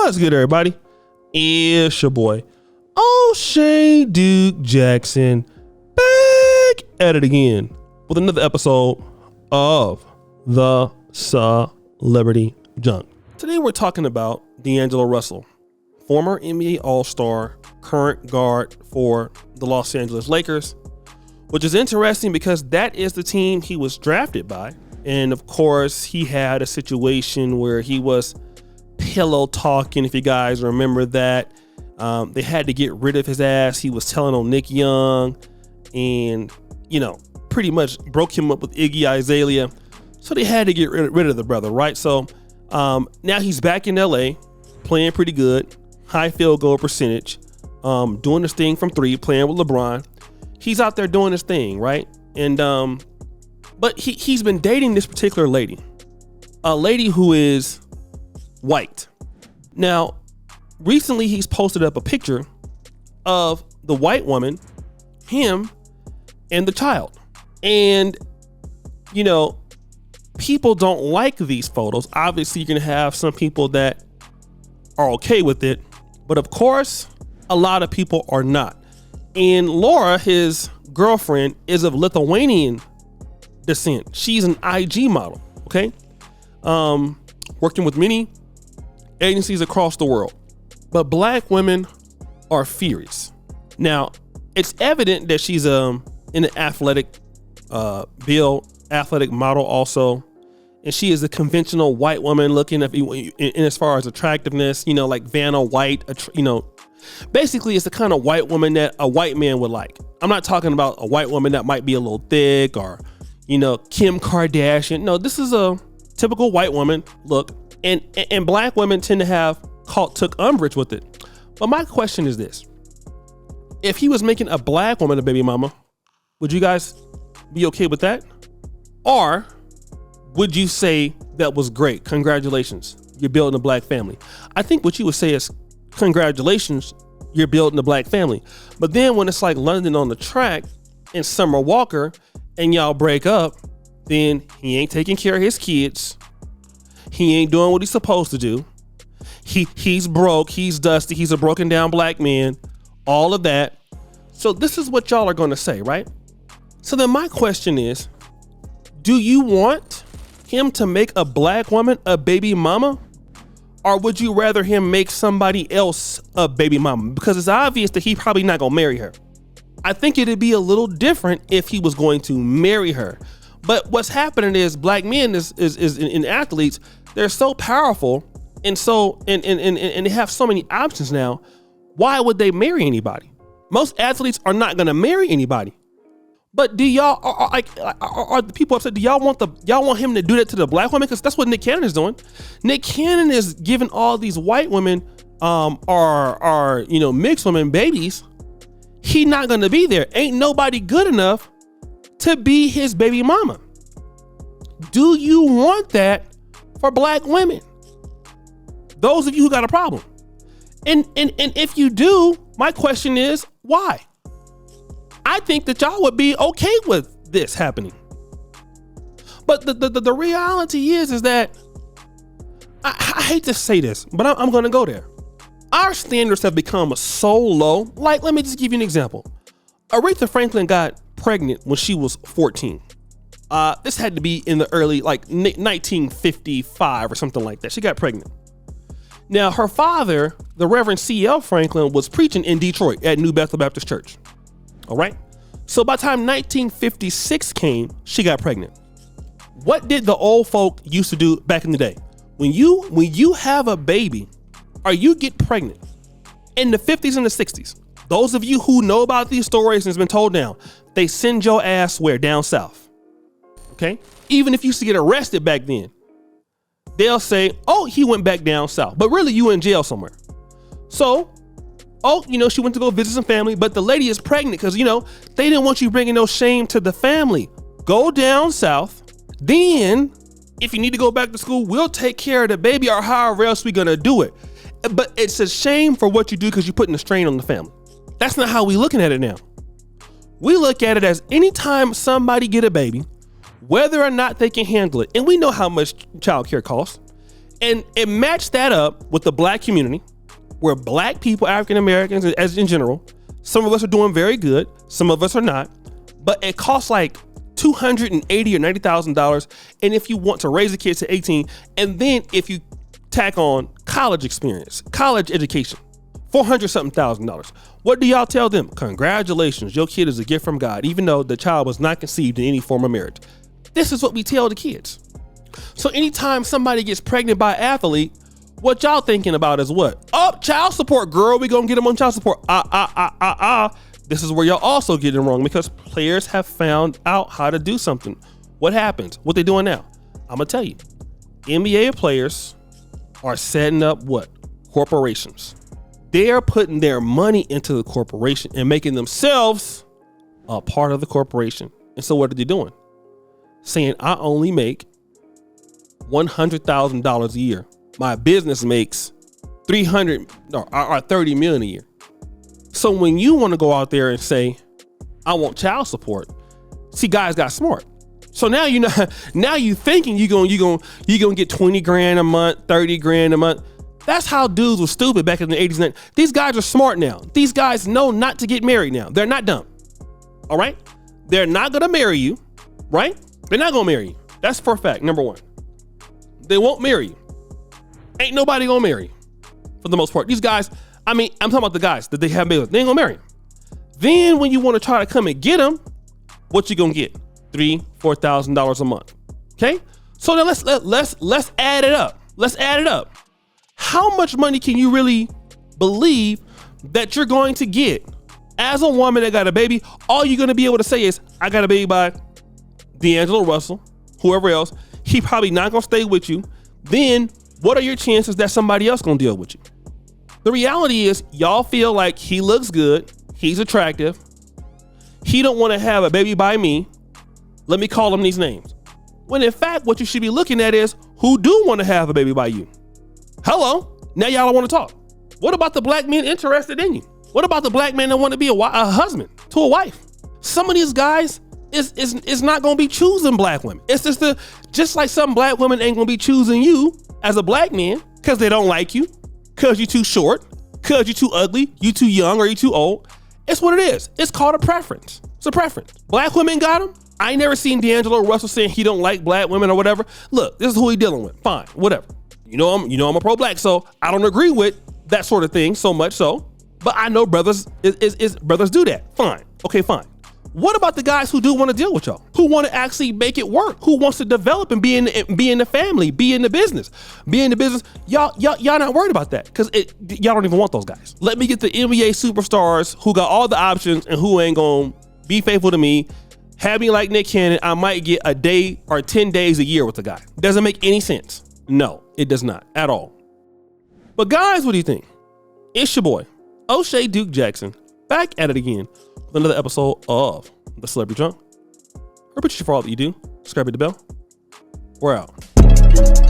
What's good, everybody? It's your boy, O'Shea Duke Jackson, back at it again with another episode of the Celebrity Junk. Today we're talking about D'Angelo Russell, former NBA All-Star, current guard for the Los Angeles Lakers, which is interesting because that is the team he was drafted by. And of course, he had a situation where he was pillow talking, if you guys remember that. They had to get rid of his ass. He was telling on Nick Young and, pretty much broke him up with Iggy Azalea. So they had to get rid of the brother, right? So now he's back in LA, playing pretty good, high field goal percentage, doing this thing from three, playing with LeBron. He's out there doing his thing, right? And but he's been dating this particular lady, a lady who is white. Now, recently he's posted up a picture of the white woman, him, and the child. And, people don't like these photos. Obviously, you're going to have some people that are okay with it. But of course, a lot of people are not. And Laura, his girlfriend, is of Lithuanian descent. She's an IG model, okay? Working with many agencies across the world. But black women are furious. Now, it's evident that she's in an athletic build, athletic model also. And she is a conventional white woman looking at in as far as attractiveness, like Vanna White, basically it's the kind of white woman that a white man would like. I'm not talking about a white woman that might be a little thick or, Kim Kardashian. No, this is a typical white woman look. And black women tend to have took umbrage with it. But my question is this. If he was making a black woman a baby mama, would you guys be okay with that? Or would you say that was great? Congratulations, you're building a black family. I think what you would say is congratulations, you're building a black family. But then when it's like London on the Track and Summer Walker and y'all break up, then he ain't taking care of his kids. He ain't doing what he's supposed to do. He's broke. He's dusty. He's a broken down black man. All of that. So this is what y'all are going to say, right? So then my question is, do you want him to make a black woman a baby mama? Or would you rather him make somebody else a baby mama? Because it's obvious that he probably not going to marry her. I think it'd be a little different if he was going to marry her. But what's happening is black men is in athletes, they're so powerful and so and they have so many options now. Why would they marry anybody? Most athletes are not going to marry anybody. But do y'all are the people upset? Do y'all want him to do that to the black women? Because that's what Nick Cannon is doing. Nick Cannon is giving all these white women are mixed women babies. He not going to be there. Ain't nobody good enough to be his baby mama. Do you want that for black women? Those of you who got a problem. And if you do, my question is, why? I think that y'all would be okay with this happening. But the reality is that I hate to say this, but I'm going to go there. Our standards have become so low. Like, let me just give you an example. Aretha Franklin got pregnant when she was 14. This had to be in the early 1955 or something like that. She got pregnant. Now, her father, the Reverend C.L. Franklin, was preaching in Detroit at New Bethel Baptist Church. All right. So by the time 1956 came, she got pregnant. What did the old folk used to do back in the day? When you have a baby or you get pregnant in the 50s and the 60s, those of you who know about these stories and it's been told down, they send your ass where? Down south. Okay. Even if you used to get arrested back then, they'll say, oh, he went back down south, but really you in jail somewhere. So, she went to go visit some family, but the lady is pregnant because, they didn't want you bringing no shame to the family. Go down south. Then if you need to go back to school, we'll take care of the baby or however else we're going to do it. But it's a shame for what you do because you're putting a strain on the family. That's not how we looking at it now. We look at it as anytime somebody get a baby, whether or not they can handle it. And we know how much childcare costs. And it matched that up with the black community, where black people, African Americans, as in general, some of us are doing very good, some of us are not, but it costs like $280,000 or $90,000. And if you want to raise a kid to 18, and then if you tack on college experience, college education, $400,000. What do y'all tell them? Congratulations, your kid is a gift from God, even though the child was not conceived in any form of marriage. This is what we tell the kids. So anytime somebody gets pregnant by an athlete, what y'all thinking about is what? Oh, child support, girl. We gonna get them on child support. This is where y'all also getting wrong, because players have found out how to do something. What happens? What they doing now? I'm gonna tell you. NBA players are setting up what? Corporations. They're putting their money into the corporation and making themselves a part of the corporation. And so what are they doing? Saying, I only make $100,000 a year. My business makes $30 million a year. So when you want to go out there and say, I want child support, see, guys got smart. So now you know, now you thinking you gonna get 20 grand a month, 30 grand a month. That's how dudes were stupid back in the 80s and 90s. These guys are smart now. These guys know not to get married now. They're not dumb. All right? They're not gonna marry you, right? They're not gonna marry you. That's for a fact, number one. They won't marry you. Ain't nobody gonna marry you, for the most part. These guys, I mean, I'm talking about the guys that they have married. They ain't gonna marry them. Then when you want to try to come and get them, what you gonna get? $3,000-$4,000 a month. Okay? So now let's add it up. Let's add it up. How much money can you really believe that you're going to get as a woman that got a baby? All you're gonna be able to say is, I got a baby by D'Angelo Russell, whoever else. He probably not gonna stay with you. Then what are your chances that somebody else gonna deal with you? The reality is, y'all feel like he looks good, he's attractive, he don't want to have a baby by me. Let me call him these names. When in fact, what you should be looking at is, who do want to have a baby by you? Hello, now y'all don't want to talk. What about the black men interested in you? What about the black men that want to be a husband to a wife? Some of these guys is not gonna be choosing black women. It's just like some black women ain't gonna be choosing you as a black man because they don't like you, because you're too short, because you're too ugly, you too young, or you too old. It's what it is. It's called a preference. It's a preference. Black women got them. I ain't never seen D'Angelo Russell saying he don't like black women or whatever. Look, this is who he dealing with. Fine, whatever. You know I'm a pro-black, so I don't agree with that sort of thing so much so. But I know brothers brothers do that. Fine. Okay, fine. What about the guys who do want to deal with y'all? Who want to actually make it work? Who wants to develop and be in the family, be in the business, Y'all not worried about that because y'all don't even want those guys. Let me get the NBA superstars who got all the options and who ain't gonna be faithful to me. Have me like Nick Cannon. I might get a day or 10 days a year with the guy. Doesn't make any sense. No, it does not at all. But guys, what do you think? It's your boy, O'Shea Duke Jackson, back at it again with another episode of The Celebrity Drunk. I appreciate you for all that you do. Subscribe to the bell. We're out.